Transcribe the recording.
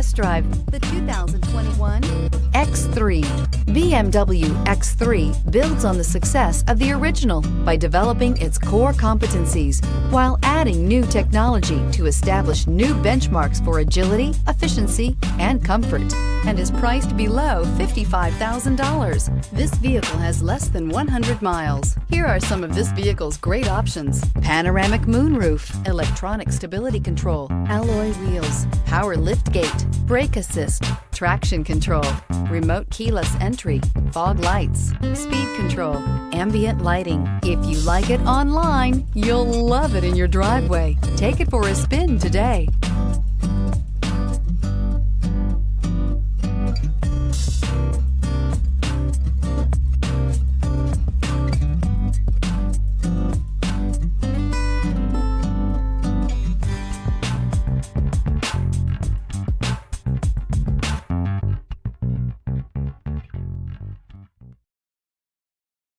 test drive the 2021 X3. BMW X3 builds on the success of the original by developing its core competencies while adding new technology to establish new benchmarks for agility, efficiency, and comfort, and is priced below $55,000. This vehicle has less than 100 miles. Here are some of this vehicle's great options: panoramic moonroof, electronic stability control, alloy wheels, power liftgate, brake assist, traction control, remote keyless entry, fog lights, speed control, ambient lighting. If you like it online, you'll love it in your driveway. Take it for a spin today.